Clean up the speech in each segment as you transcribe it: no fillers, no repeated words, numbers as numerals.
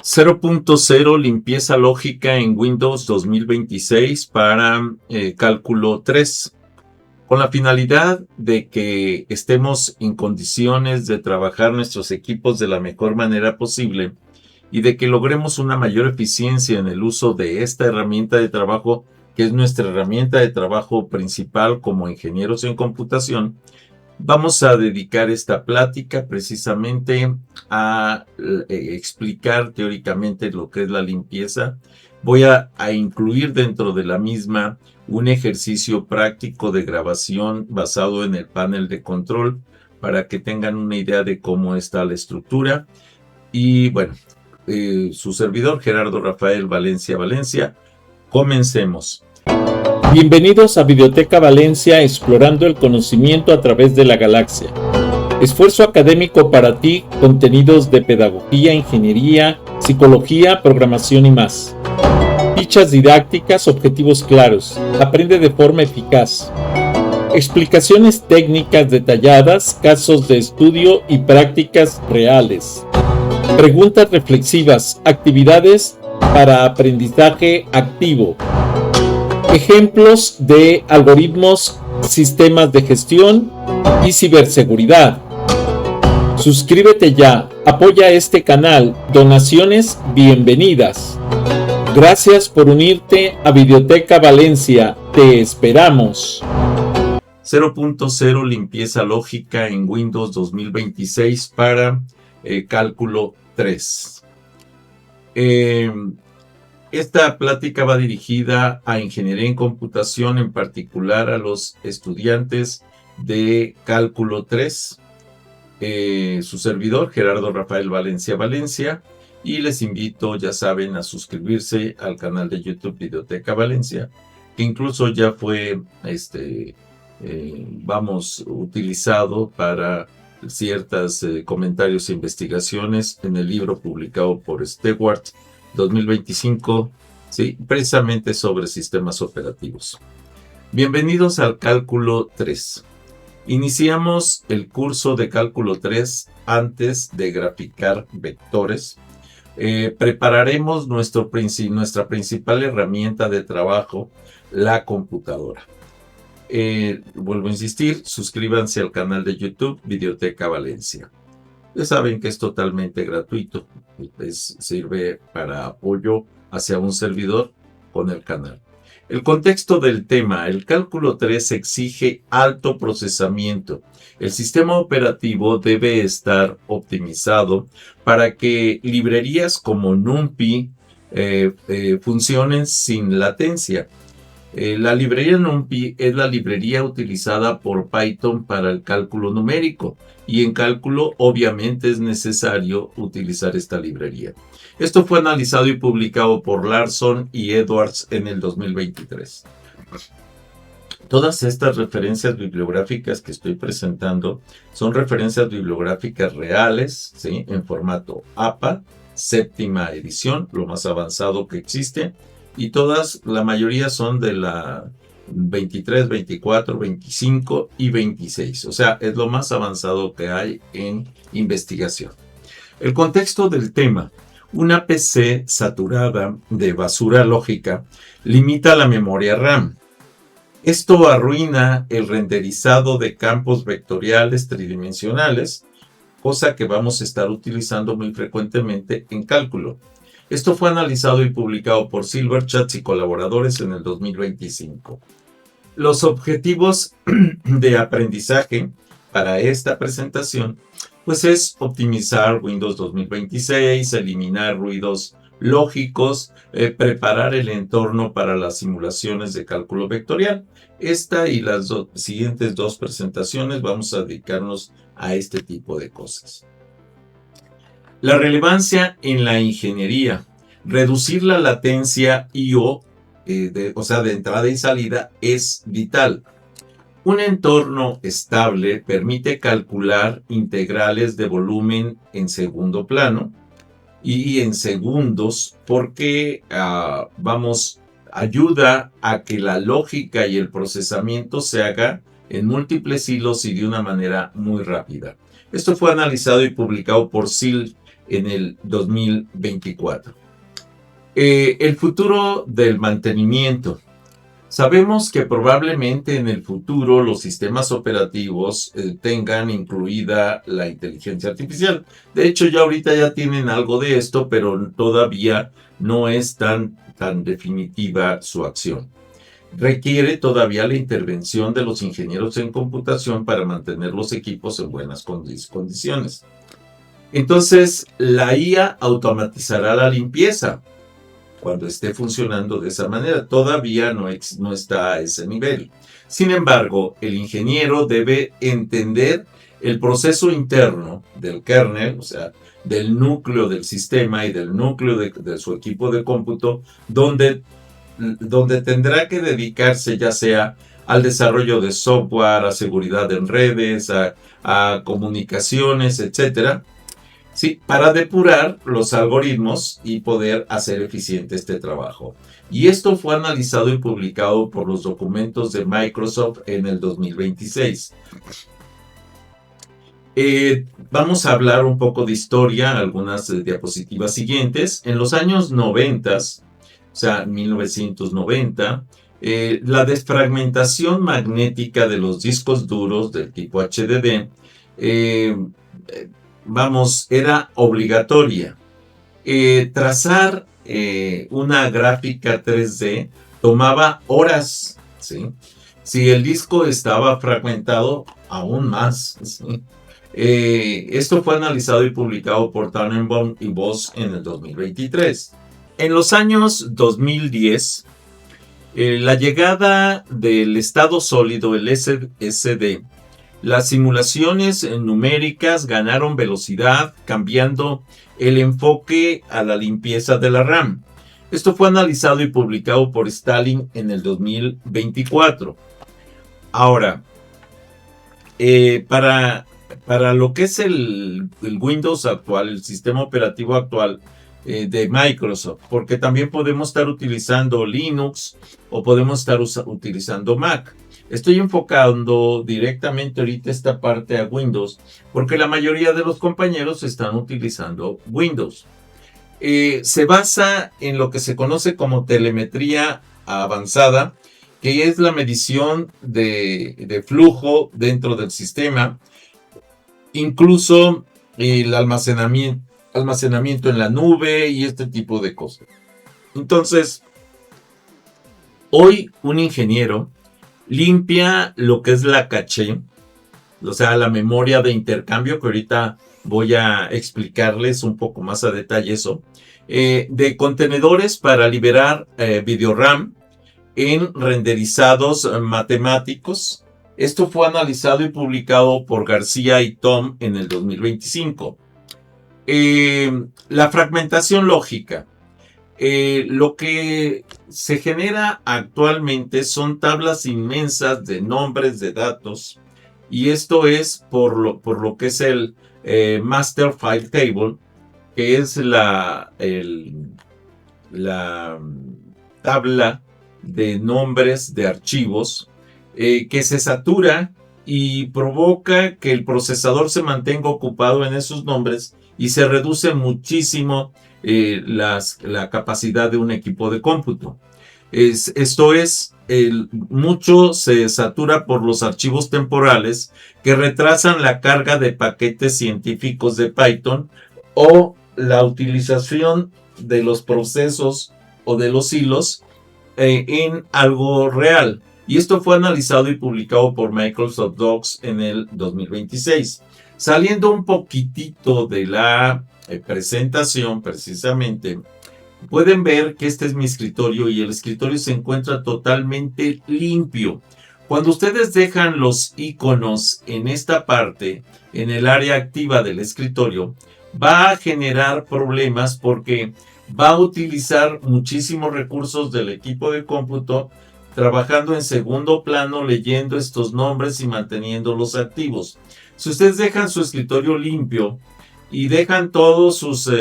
0.0 Limpieza lógica en Windows 2026 para cálculo 3, con la finalidad de que estemos en condiciones de trabajar nuestros equipos de la mejor manera posible y de que logremos una mayor eficiencia en el uso de esta herramienta de trabajo, que es nuestra herramienta de trabajo principal como ingenieros en computación. Vamos a dedicar esta plática precisamente a explicar teóricamente lo que es la limpieza. Voy a incluir dentro de la misma un ejercicio práctico de grabación basado en el panel de control para que tengan una idea de cómo está la estructura. Y bueno, su servidor Gerardo Rafael Valencia. Comencemos. Bienvenidos a Videoteca Valencia, explorando el conocimiento a través de la galaxia. Esfuerzo académico para ti, contenidos de pedagogía, ingeniería, psicología, programación y más. Fichas didácticas, objetivos claros. Aprende de forma eficaz. Explicaciones técnicas detalladas, casos de estudio y prácticas reales. Preguntas reflexivas, actividades para aprendizaje activo. Ejemplos de algoritmos, sistemas de gestión y ciberseguridad. Suscríbete ya, apoya este canal, donaciones bienvenidas. Gracias por unirte a Videoteca Valencia, te esperamos. 0.0 Limpieza lógica en Windows 2026 para cálculo 3. Esta plática va dirigida a ingeniería en computación, en particular a los estudiantes de cálculo 3. Su servidor, Gerardo Rafael Valencia, y les invito, ya saben, a suscribirse al canal de YouTube Videoteca Valencia, que incluso ya fue, utilizado para ciertos comentarios e investigaciones en el libro publicado por Stewart 2025, ¿sí? Precisamente sobre sistemas operativos. Bienvenidos al cálculo 3. Iniciamos el curso de cálculo 3 antes de graficar vectores. Prepararemos nuestra principal herramienta de trabajo, la computadora. Vuelvo a insistir, suscríbanse al canal de YouTube Videoteca Valencia. Ya saben que es totalmente gratuito, sirve para apoyo hacia un servidor con el canal. El contexto del tema: el cálculo 3 exige alto procesamiento. El sistema operativo debe estar optimizado para que librerías como NumPy funcionen sin latencia. La librería NumPy es la librería utilizada por Python para el cálculo numérico, y en cálculo obviamente es necesario utilizar esta librería. Esto fue analizado y publicado por Larson y Edwards en el 2023. Todas estas referencias bibliográficas que estoy presentando son referencias bibliográficas reales, ¿sí? En formato APA, séptima edición, lo más avanzado que existe. Y la mayoría son de la 23, 24, 25 y 26. O sea, es lo más avanzado que hay en investigación. El contexto del tema: una PC saturada de basura lógica limita la memoria RAM. Esto arruina el renderizado de campos vectoriales tridimensionales, cosa que vamos a estar utilizando muy frecuentemente en cálculo. Esto fue analizado y publicado por Silverchat y colaboradores en el 2025. Los objetivos de aprendizaje para esta presentación, pues, es optimizar Windows 2026, eliminar ruidos lógicos, preparar el entorno para las simulaciones de cálculo vectorial. Esta y las siguientes dos presentaciones vamos a dedicarnos a este tipo de cosas. La relevancia en la ingeniería: reducir la latencia I/O, de entrada y salida, es vital. Un entorno estable permite calcular integrales de volumen en segundo plano y en segundos, porque ayuda a que la lógica y el procesamiento se haga en múltiples hilos y de una manera muy rápida. Esto fue analizado y publicado por en el 2024. El futuro del mantenimiento. Sabemos que probablemente en el futuro los sistemas operativos tengan incluida la inteligencia artificial. De hecho, ya ahorita ya tienen algo de esto, pero todavía no es tan definitiva su acción. Requiere todavía la intervención de los ingenieros en computación para mantener los equipos en buenas condiciones. Entonces, la IA automatizará la limpieza cuando esté funcionando de esa manera. Todavía no está a ese nivel. Sin embargo, el ingeniero debe entender el proceso interno del kernel, o sea, del núcleo del sistema y del núcleo de su equipo de cómputo, donde tendrá que dedicarse ya sea al desarrollo de software, a seguridad en redes, a comunicaciones, etcétera. Sí, para depurar los algoritmos y poder hacer eficiente este trabajo. Y esto fue analizado y publicado por los documentos de Microsoft en el 2026. Vamos a hablar un poco de historia, algunas diapositivas siguientes. En los años 90, o sea, 1990, la desfragmentación magnética de los discos duros del tipo HDD era obligatoria. Trazar una gráfica 3D tomaba horas, ¿sí? Si el disco estaba fragmentado, aún más, ¿sí? Esto fue analizado y publicado por Tannenbaum y Voss en el 2023. En los años 2010, la llegada del estado sólido, el SSD, las simulaciones numéricas ganaron velocidad, cambiando el enfoque a la limpieza de la RAM. Esto fue analizado y publicado por Stalin en el 2024. Ahora, para lo que es el Windows actual, el sistema operativo actual de Microsoft, porque también podemos estar utilizando Linux o podemos estar utilizando Mac. Estoy enfocando directamente ahorita esta parte a Windows, porque la mayoría de los compañeros están utilizando Windows. Se basa en lo que se conoce como telemetría avanzada, que es la medición de flujo dentro del sistema, incluso el almacenamiento en la nube y este tipo de cosas. Entonces, hoy un ingeniero limpia lo que es la caché, o sea, la memoria de intercambio, que ahorita voy a explicarles un poco más a detalle eso, de contenedores para liberar video RAM en renderizados matemáticos. Esto fue analizado y publicado por García y Tom en el 2025. La fragmentación lógica. Lo que se genera actualmente son tablas inmensas de nombres de datos, y esto es por lo que es el Master File Table, que es la tabla de nombres de archivos que se satura y provoca que el procesador se mantenga ocupado en esos nombres y se reduce muchísimo la capacidad de un equipo de cómputo. Mucho se satura por los archivos temporales que retrasan la carga de paquetes científicos de Python o la utilización de los procesos o de los hilos en algo real. Y esto fue analizado y publicado por Microsoft Docs en el 2026. Saliendo un poquitito de la presentación, precisamente, pueden ver que este es mi escritorio y el escritorio se encuentra totalmente limpio. Cuando ustedes dejan los iconos en esta parte, en el área activa del escritorio, va a generar problemas porque va a utilizar muchísimos recursos del equipo de cómputo trabajando en segundo plano, leyendo estos nombres y manteniéndolos activos. Si ustedes dejan su escritorio limpio y dejan todos sus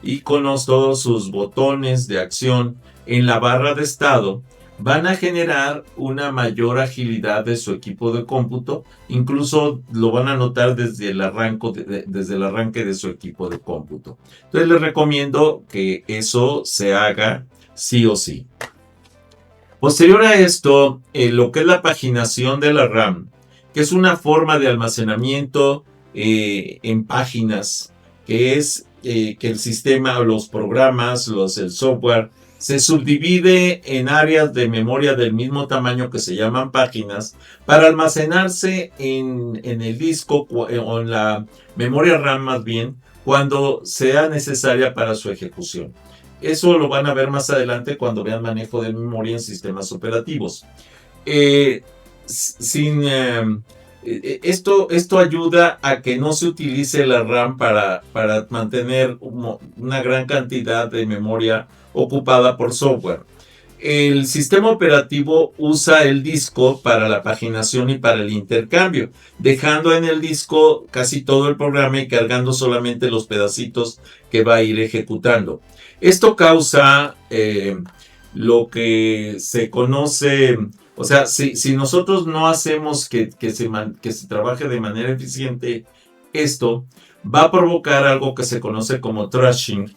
iconos, todos sus botones de acción en la barra de estado, van a generar una mayor agilidad de su equipo de cómputo, incluso lo van a notar desde el arranque de su equipo de cómputo. Entonces les recomiendo que eso se haga sí o sí. Posterior a esto, lo que es la paginación de la RAM, que es una forma de almacenamiento en páginas, que es que el sistema, los programas, el software, se subdivide en áreas de memoria del mismo tamaño que se llaman páginas para almacenarse en el disco o en la memoria RAM más bien, cuando sea necesaria para su ejecución. Eso lo van a ver más adelante cuando vean manejo de memoria en sistemas operativos. Esto ayuda a que no se utilice la RAM para mantener una gran cantidad de memoria ocupada por software. El sistema operativo usa el disco para la paginación y para el intercambio, dejando en el disco casi todo el programa y cargando solamente los pedacitos que va a ir ejecutando. Esto causa lo que se conoce, o sea, si nosotros no hacemos que se trabaje de manera eficiente, esto va a provocar algo que se conoce como thrashing,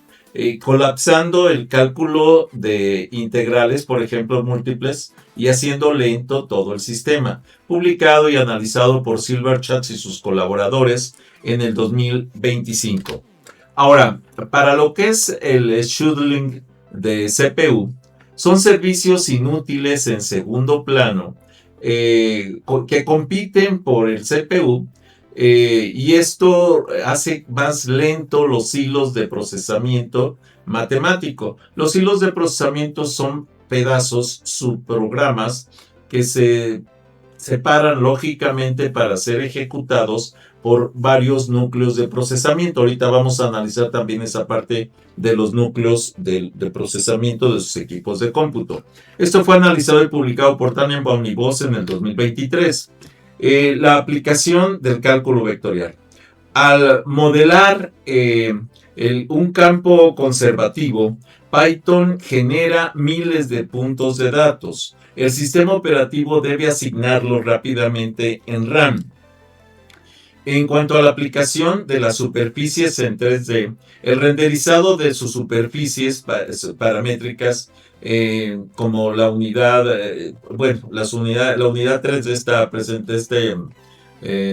colapsando el cálculo de integrales, por ejemplo, múltiples, y haciendo lento todo el sistema. Publicado y analizado por Silverchat y sus colaboradores en el 2025. Ahora, para lo que es el shuttling de CPU, son servicios inútiles en segundo plano que compiten por el CPU y esto hace más lento los hilos de procesamiento matemático. Los hilos de procesamiento son pedazos, subprogramas que se separan lógicamente para ser ejecutados por varios núcleos de procesamiento. Ahorita vamos a analizar también esa parte de los núcleos de procesamiento de sus equipos de cómputo. Esto fue analizado y publicado por Tannenbaum y Voss en el 2023. La aplicación del cálculo vectorial. Al modelar un campo conservativo, Python genera miles de puntos de datos. El sistema operativo debe asignarlos rápidamente en RAM. En cuanto a la aplicación de las superficies en 3D, el renderizado de sus superficies paramétricas, como la unidad, la unidad 3D está presente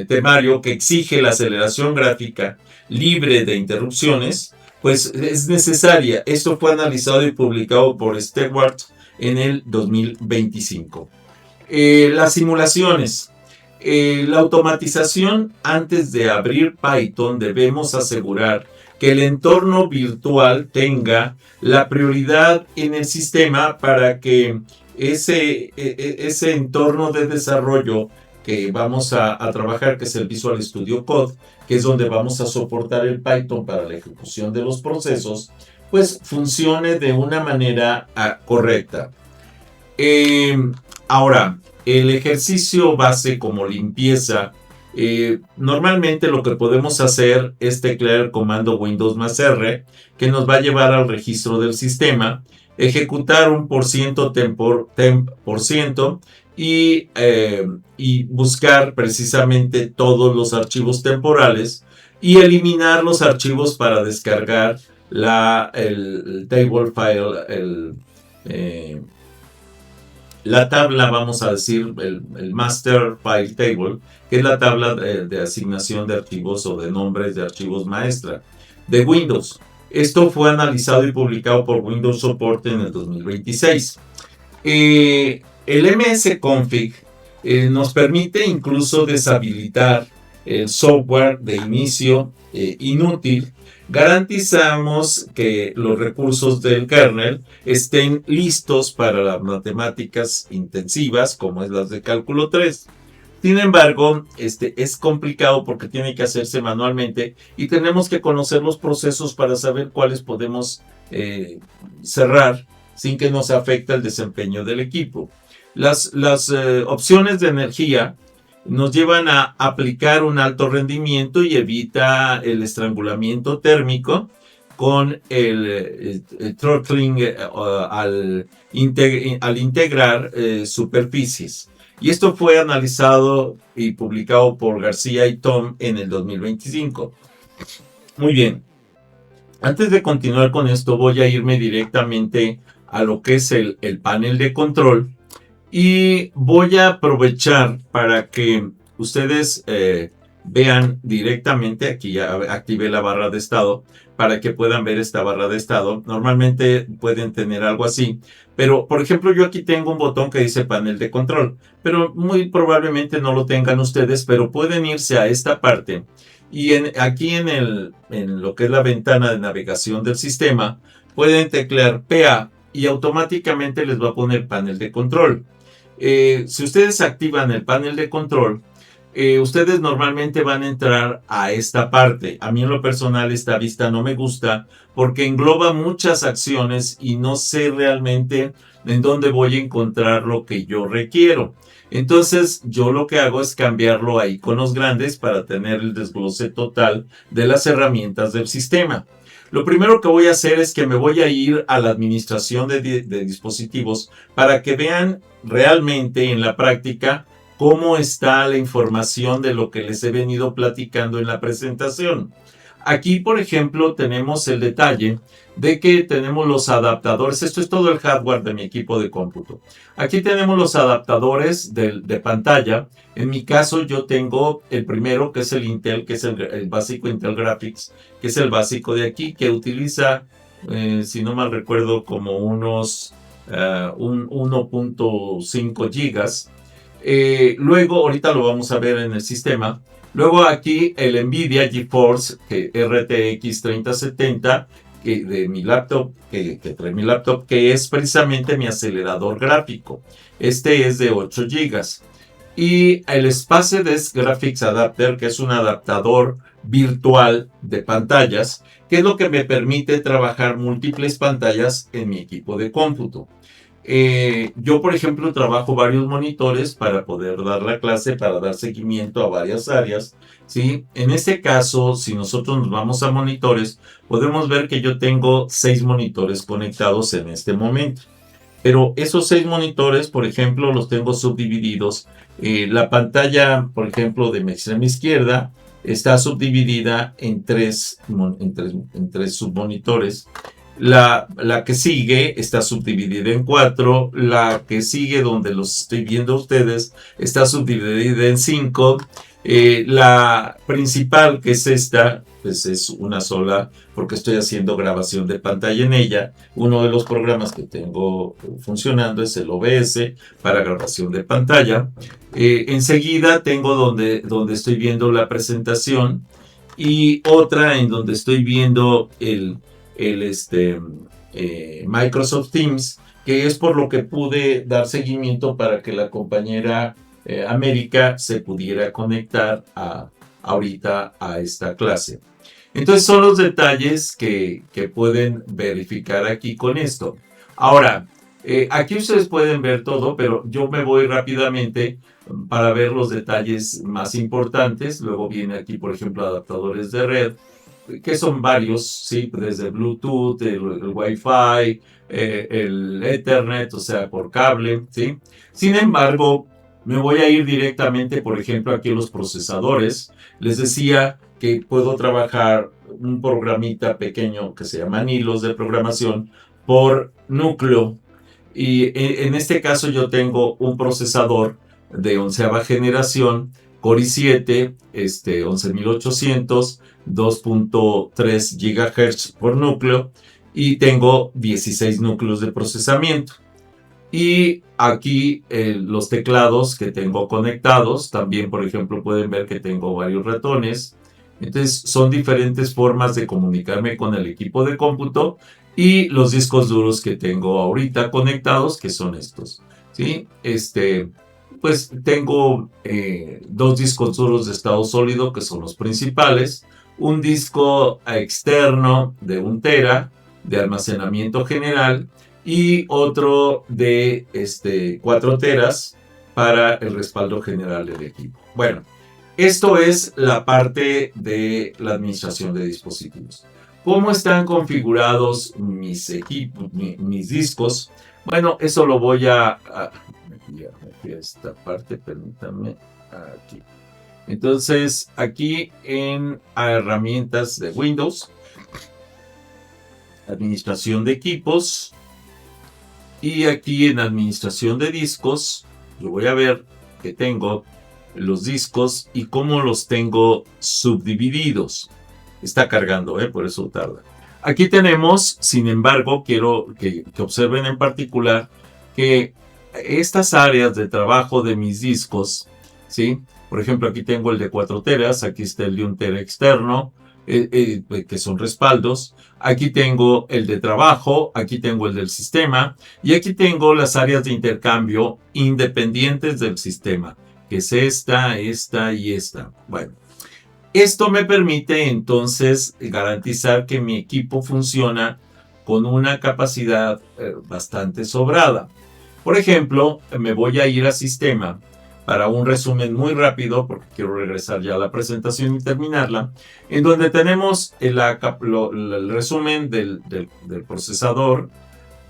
temario que exige la aceleración gráfica libre de interrupciones, pues es necesaria. Esto fue analizado y publicado por Stewart en el 2025. Las simulaciones. La automatización. Antes de abrir Python debemos asegurar que el entorno virtual tenga la prioridad en el sistema para que ese entorno de desarrollo que vamos a trabajar, que es el Visual Studio Code, que es donde vamos a soportar el Python para la ejecución de los procesos, pues funcione de una manera correcta. Ahora, el ejercicio base como limpieza, normalmente lo que podemos hacer es teclear el comando Windows más R, que nos va a llevar al registro del sistema, ejecutar un %, y buscar precisamente todos los archivos temporales y eliminar los archivos para descargar el table file, la tabla, vamos a decir, el master file table, que es la tabla de asignación de archivos o de nombres de archivos maestra de Windows. Esto fue analizado y publicado por Windows Support en el 2026. El msconfig nos permite incluso deshabilitar el software de inicio inútil. Garantizamos que los recursos del kernel estén listos para las matemáticas intensivas, como es las de cálculo 3. Sin embargo, es complicado porque tiene que hacerse manualmente y tenemos que conocer los procesos para saber cuáles podemos cerrar sin que nos afecte el desempeño del equipo. Las opciones de energía nos llevan a aplicar un alto rendimiento y evita el estrangulamiento térmico, con el throttling al integrar superficies. Y esto fue analizado y publicado por García y Tom en el 2025. Muy bien. Antes de continuar con esto, voy a irme directamente a lo que es el panel de control y voy a aprovechar para que ustedes vean directamente, aquí ya activé la barra de estado para que puedan ver esta barra de estado. Normalmente pueden tener algo así, pero por ejemplo yo aquí tengo un botón que dice panel de control, pero muy probablemente no lo tengan ustedes, pero pueden irse a esta parte y aquí en lo que es la ventana de navegación del sistema pueden teclear PA y automáticamente les va a poner panel de control. Si ustedes activan el panel de control, ustedes normalmente van a entrar a esta parte. A mí en lo personal esta vista no me gusta porque engloba muchas acciones y no sé realmente en dónde voy a encontrar lo que yo requiero. Entonces yo lo que hago es cambiarlo a iconos grandes para tener el desglose total de las herramientas del sistema. Lo primero que voy a hacer es que me voy a ir a la administración de dispositivos para que vean realmente en la práctica cómo está la información de lo que les he venido platicando en la presentación. Aquí, por ejemplo, tenemos el detalle de que tenemos los adaptadores. Esto es todo el hardware de mi equipo de cómputo. Aquí tenemos los adaptadores de pantalla. En mi caso, yo tengo el primero, que es el Intel, que es el básico Intel Graphics, que es el básico de aquí, que utiliza, si no mal recuerdo, como unos 1.5 gigas. Luego, ahorita lo vamos a ver en el sistema. Luego aquí el NVIDIA GeForce RTX 3070 de mi laptop, que trae mi laptop, que es precisamente mi acelerador gráfico. Este es de 8 GB. Y el Spacedesk Graphics Adapter, que es un adaptador virtual de pantallas, que es lo que me permite trabajar múltiples pantallas en mi equipo de cómputo. Yo, por ejemplo, trabajo varios monitores para poder dar la clase, para dar seguimiento a varias áreas, ¿sí? En este caso, si nosotros nos vamos a monitores, podemos ver que yo tengo 6 monitores conectados en este momento. Pero esos 6 monitores, por ejemplo, los tengo subdivididos. La pantalla, por ejemplo, de mi extrema izquierda, está subdividida en tres submonitores. La que sigue está subdividida en 4. La que sigue, donde los estoy viendo a ustedes, está subdividida en 5. La principal, que es esta, pues es una sola, porque estoy haciendo grabación de pantalla en ella. Uno de los programas que tengo funcionando es el OBS para grabación de pantalla. Enseguida tengo donde estoy viendo la presentación y otra en donde estoy viendo Microsoft Teams, que es por lo que pude dar seguimiento para que la compañera América se pudiera conectar ahorita a esta clase. Entonces son los detalles que pueden verificar aquí con esto. Ahora, aquí ustedes pueden ver todo, pero yo me voy rápidamente para ver los detalles más importantes. Luego viene aquí, por ejemplo, adaptadores de red, que son varios, ¿sí? Desde Bluetooth, el Wi-Fi, el Ethernet, o sea, por cable, ¿sí? Sin embargo, me voy a ir directamente, por ejemplo, aquí a los procesadores. Les decía que puedo trabajar un programita pequeño que se llama hilos de programación por núcleo. Y en este caso yo tengo un procesador de 11ª generación, Core i7, 11800, 2.3 GHz por núcleo y tengo 16 núcleos de procesamiento. Y aquí los teclados que tengo conectados, también por ejemplo pueden ver que tengo varios ratones. Entonces son diferentes formas de comunicarme con el equipo de cómputo y los discos duros que tengo ahorita conectados, que son estos, ¿sí? Pues tengo 2 discos duros de estado sólido, que son los principales, un disco externo de 1 tera de almacenamiento general y otro de 4 teras para el respaldo general del equipo. Bueno, esto es la parte de la administración de dispositivos. ¿Cómo están configurados mis equipos, mis discos? Bueno, eso lo voy ya metí a esta parte, permítanme, aquí. Entonces, aquí en herramientas de Windows, administración de equipos, y aquí en administración de discos, yo voy a ver que tengo los discos y cómo los tengo subdivididos. Está cargando, por eso tarda. Aquí tenemos, sin embargo, quiero que observen en particular que estas áreas de trabajo de mis discos, ¿sí? Por ejemplo, aquí tengo el de 4 teras, aquí está el de 1 tera externo, que son respaldos. Aquí tengo el de trabajo, aquí tengo el del sistema, y aquí tengo las áreas de intercambio independientes del sistema, que es esta y esta. Bueno, esto me permite entonces garantizar que mi equipo funciona con una capacidad bastante sobrada. Por ejemplo, me voy a ir a sistema para un resumen muy rápido, porque quiero regresar ya a la presentación y terminarla, en donde tenemos el resumen del procesador,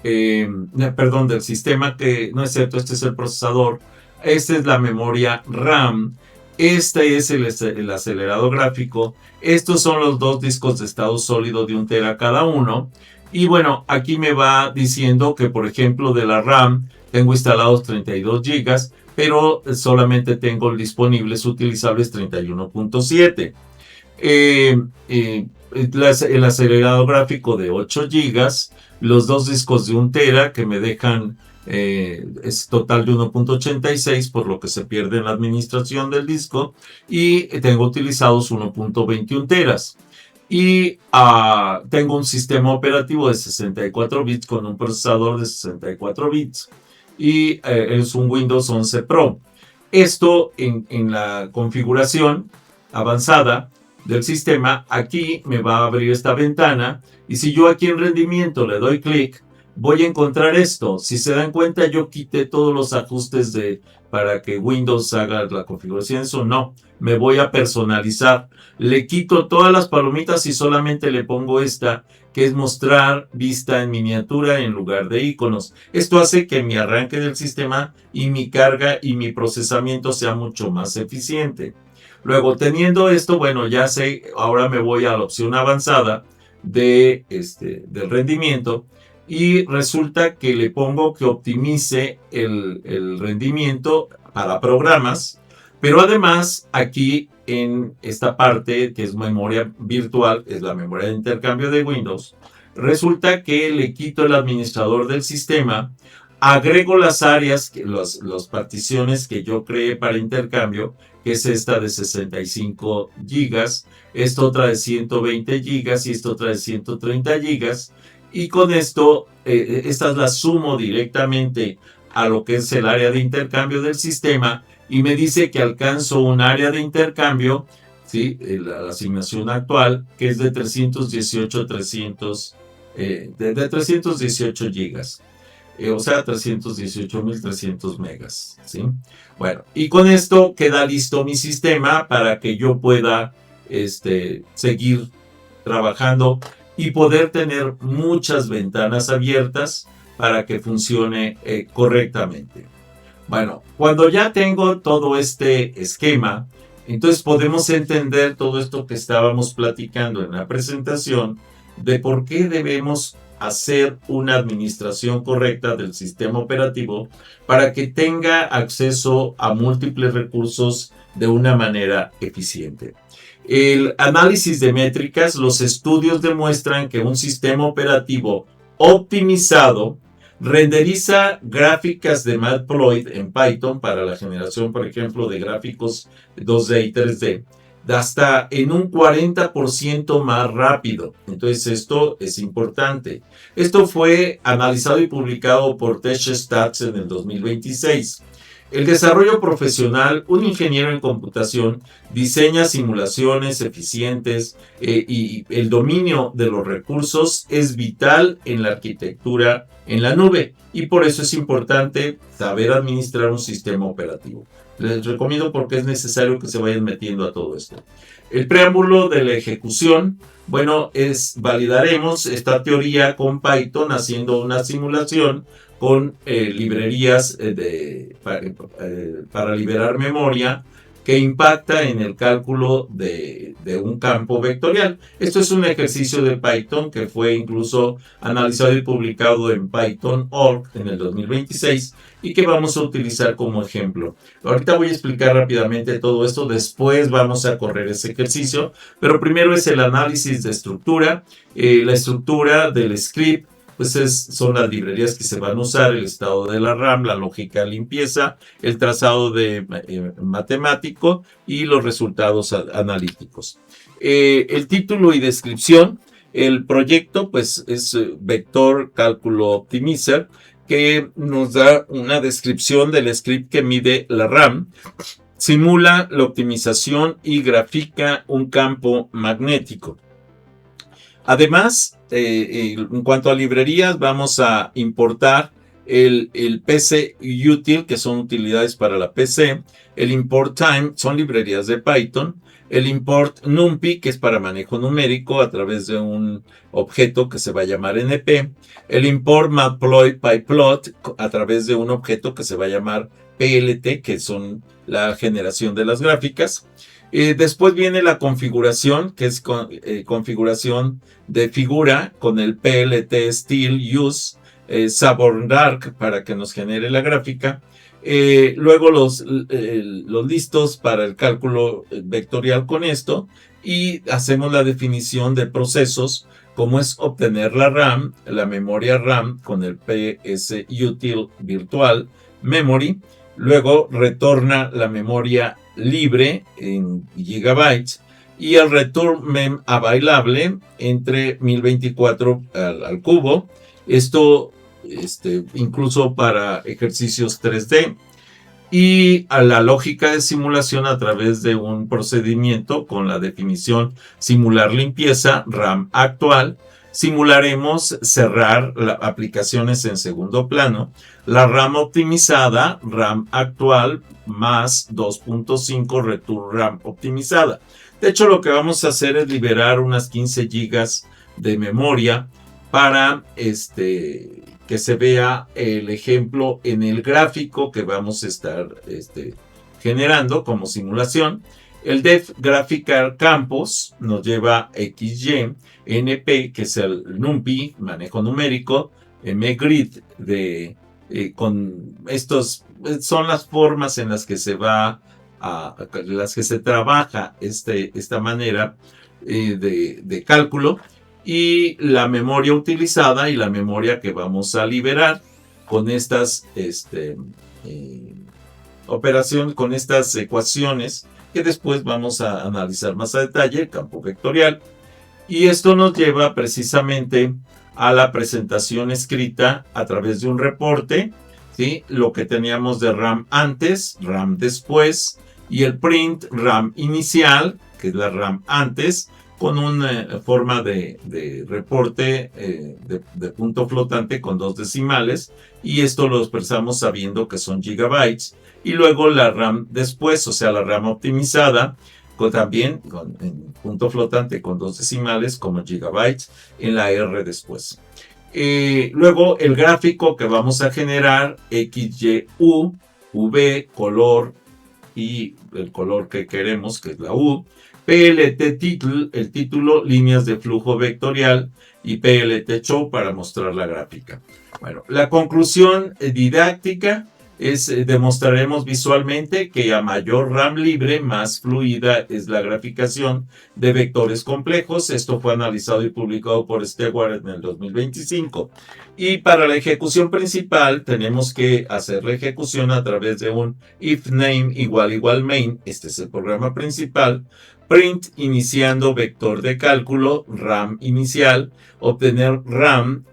perdón, del sistema, que no es cierto, este es el procesador, esta es la memoria RAM, este es el acelerado gráfico, estos son los dos discos de estado sólido de 1 tera cada uno, y bueno, aquí me va diciendo que, por ejemplo, de la RAM tengo instalados 32 GB, pero solamente tengo disponibles utilizables 31.7. El acelerado gráfico de 8 GB, los dos discos de 1 tera que me dejan es total de 1.86, por lo que se pierde en la administración del disco, y tengo utilizados 1.21 teras. Y tengo un sistema operativo de 64 bits con un procesador de 64 bits y es un Windows 11 Pro. Esto en la configuración avanzada del sistema, aquí me va a abrir esta ventana, y si yo aquí en rendimiento le doy clic, voy a encontrar esto. Si se dan cuenta, yo quité todos los ajustes para que Windows haga la configuración. Eso no, me voy a personalizar. Le quito todas las palomitas y solamente le pongo esta, que es mostrar vista en miniatura en lugar de iconos. Esto hace que mi arranque del sistema y mi carga y mi procesamiento sea mucho más eficiente. Luego, teniendo esto, bueno, ya sé, ahora me voy a la opción avanzada del rendimiento, y resulta que le pongo que optimice el rendimiento para programas, pero además aquí en esta parte que es memoria virtual, es la memoria de intercambio de Windows, resulta que le quito el administrador del sistema, agrego las áreas, las particiones que yo creé para intercambio, que es esta de 65 GB, esta otra de 120 GB y esta otra de 130 GB, y con esto, estas las sumo directamente a lo que es el área de intercambio del sistema, y me dice que alcanzo un área de intercambio, ¿sí? La asignación actual, que es de 318 gigas. O sea, 318.300 megas, ¿sí? Bueno, y con esto queda listo mi sistema para que yo pueda seguir trabajando y poder tener muchas ventanas abiertas para que funcione correctamente. Bueno, cuando ya tengo todo este esquema, entonces podemos entender todo esto que estábamos platicando en la presentación, de por qué debemos hacer una administración correcta del sistema operativo para que tenga acceso a múltiples recursos de una manera eficiente. El análisis de métricas, los estudios demuestran que un sistema operativo optimizado renderiza gráficas de Matplotlib en Python para la generación, por ejemplo, de gráficos 2D y 3D, hasta en un 40% más rápido. Entonces esto es importante. Esto fue analizado y publicado por TechStats en el 2026. El desarrollo profesional, un ingeniero en computación diseña simulaciones eficientes y el dominio de los recursos es vital en la arquitectura en la nube y por eso es importante saber administrar un sistema operativo. Les recomiendo porque es necesario que se vayan metiendo a todo esto. El preámbulo de la ejecución, bueno, validaremos esta teoría con Python haciendo una simulación con librerías para liberar memoria que impacta en el cálculo de un campo vectorial. Esto es un ejercicio de Python que fue incluso analizado y publicado en Python.org en el 2026 y que vamos a utilizar como ejemplo. Ahorita voy a explicar rápidamente todo esto, después vamos a correr ese ejercicio, pero primero es el análisis de estructura, la estructura del script, pues son las librerías que se van a usar, el estado de la RAM, la lógica de limpieza, el trazado matemático y los resultados analíticos. El título y descripción, el proyecto pues es Vector Cálculo Optimizer, que nos da una descripción del script que mide la RAM, simula la optimización y grafica un campo magnético. Además, en cuanto a librerías, vamos a importar el PC Util, que son utilidades para la PC, el import time, son librerías de Python, el import NumPy, que es para manejo numérico a través de un objeto que se va a llamar NP, el import matplotlib.pyplot a través de un objeto que se va a llamar PLT, que son la generación de las gráficas. Después viene la configuración, que es configuración de figura con el PLT Style Use Saborn Dark para que nos genere la gráfica. Luego los listos para el cálculo vectorial con esto y hacemos la definición de procesos como es obtener la RAM, la memoria RAM con el PS Util Virtual Memory. Luego retorna la memoria libre en gigabytes y el return mem available entre 1024 al cubo. Esto incluso para ejercicios 3D. Y a la lógica de simulación a través de un procedimiento con la definición simular limpieza RAM actual. Simularemos cerrar aplicaciones en segundo plano, la RAM optimizada, RAM actual, más 2.5 return RAM optimizada. De hecho, lo que vamos a hacer es liberar unas 15 gigas de memoria para que se vea el ejemplo en el gráfico que vamos a estar generando como simulación. El Def Graphical Campus nos lleva XY, NP, que es el NumPy, manejo numérico, MGrid, con estos son las formas en las que se trabaja esta manera de cálculo, y la memoria utilizada y la memoria que vamos a liberar con estas con estas ecuaciones que después vamos a analizar más a detalle, el campo vectorial. Y esto nos lleva precisamente a la presentación escrita a través de un reporte, ¿sí? Lo que teníamos de RAM antes, RAM después, y el print RAM inicial, que es la RAM antes, con una forma de reporte de punto flotante con 2 decimales, y esto lo expresamos sabiendo que son gigabytes, y luego la RAM después, o sea la RAM optimizada, también en punto flotante con 2 decimales como gigabytes en la R después. Luego el gráfico que vamos a generar, XYU, V, color y el color que queremos, que es la U, PLT title, el título, líneas de flujo vectorial, y PLT show para mostrar la gráfica. Bueno, la conclusión didáctica es demostraremos visualmente que a mayor RAM libre, más fluida es la graficación de vectores complejos. Esto fue analizado y publicado por Stewart en el 2025. Y para la ejecución principal tenemos que hacer la ejecución a través de un if name igual main. Este es el programa principal print iniciando vector de cálculo, RAM inicial, obtener RAM,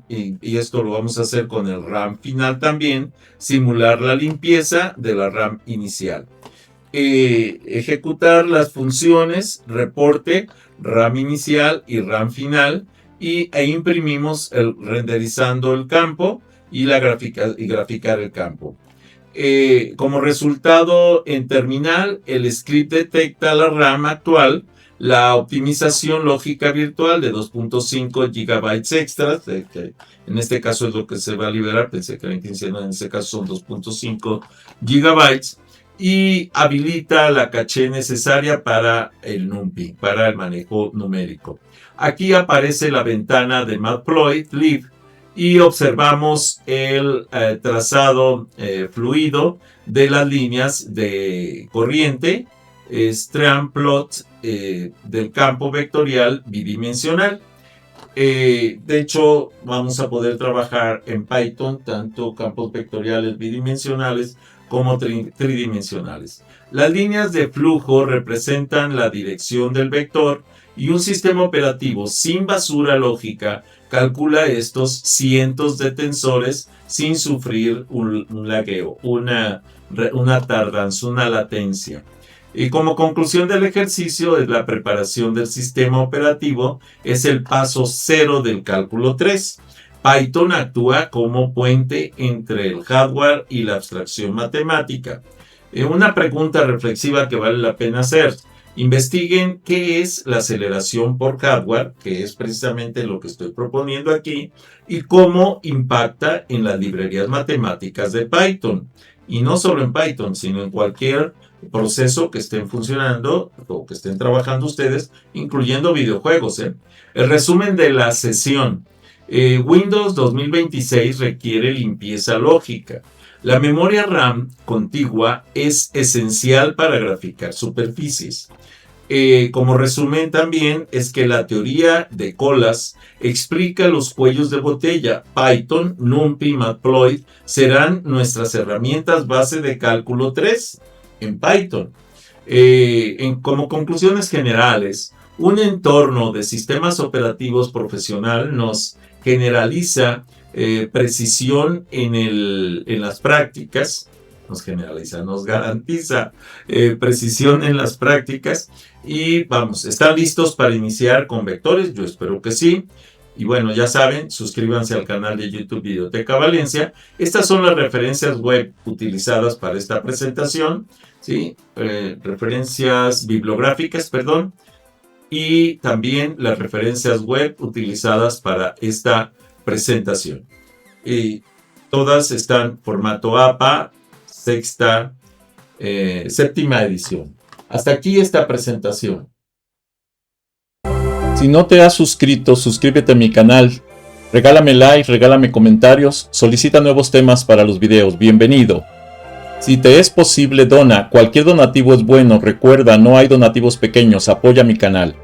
y esto lo vamos a hacer con el RAM final también, simular la limpieza de la RAM inicial. Ejecutar las funciones reporte, RAM inicial y RAM final, e imprimimos renderizando el campo y graficar el campo. Como resultado en terminal, el script detecta la RAM actual, la optimización lógica virtual de 2.5 GB extras, que en este caso es lo que se va a liberar, pensé que en este caso son 2.5 GB, y habilita la caché necesaria para el NumPy, para el manejo numérico. Aquí aparece la ventana de Matplotlib y observamos el trazado fluido de las líneas de corriente, stream plot del campo vectorial bidimensional. De hecho, vamos a poder trabajar en Python tanto campos vectoriales bidimensionales como tridimensionales. Las líneas de flujo representan la dirección del vector y un sistema operativo sin basura lógica calcula estos cientos de tensores sin sufrir un lagueo, una tardanza, una latencia. Y como conclusión del ejercicio es la preparación del sistema operativo, es el paso 0 del cálculo 3. Python actúa como puente entre el hardware y la abstracción matemática. Una pregunta reflexiva que vale la pena hacer. Investiguen qué es la aceleración por hardware, que es precisamente lo que estoy proponiendo aquí, y cómo impacta en las librerías matemáticas de Python. Y no solo en Python, sino en cualquier proceso que estén funcionando o que estén trabajando ustedes, incluyendo videojuegos. El resumen de la sesión. Windows 2026 requiere limpieza lógica. La memoria RAM contigua es esencial para graficar superficies. Como resumen también es que la teoría de colas explica los cuellos de botella. Python, NumPy, Matplotlib serán nuestras herramientas base de cálculo 3 en Python. Como conclusiones generales, un entorno de sistemas operativos profesional nos generaliza precisión en las prácticas, nos garantiza precisión en las prácticas y vamos, ¿están listos para iniciar con vectores? Yo espero que sí. Y bueno, ya saben, suscríbanse al canal de YouTube Videoteca Valencia. Estas son las referencias web utilizadas para esta presentación, ¿sí? Referencias bibliográficas, perdón. Y también las referencias web utilizadas para esta presentación. Y todas están formato APA, séptima edición. Hasta aquí esta presentación. Si no te has suscrito, suscríbete a mi canal. Regálame like, regálame comentarios, solicita nuevos temas para los videos. Bienvenido. Si te es posible, dona. Cualquier donativo es bueno. Recuerda, no hay donativos pequeños. Apoya mi canal.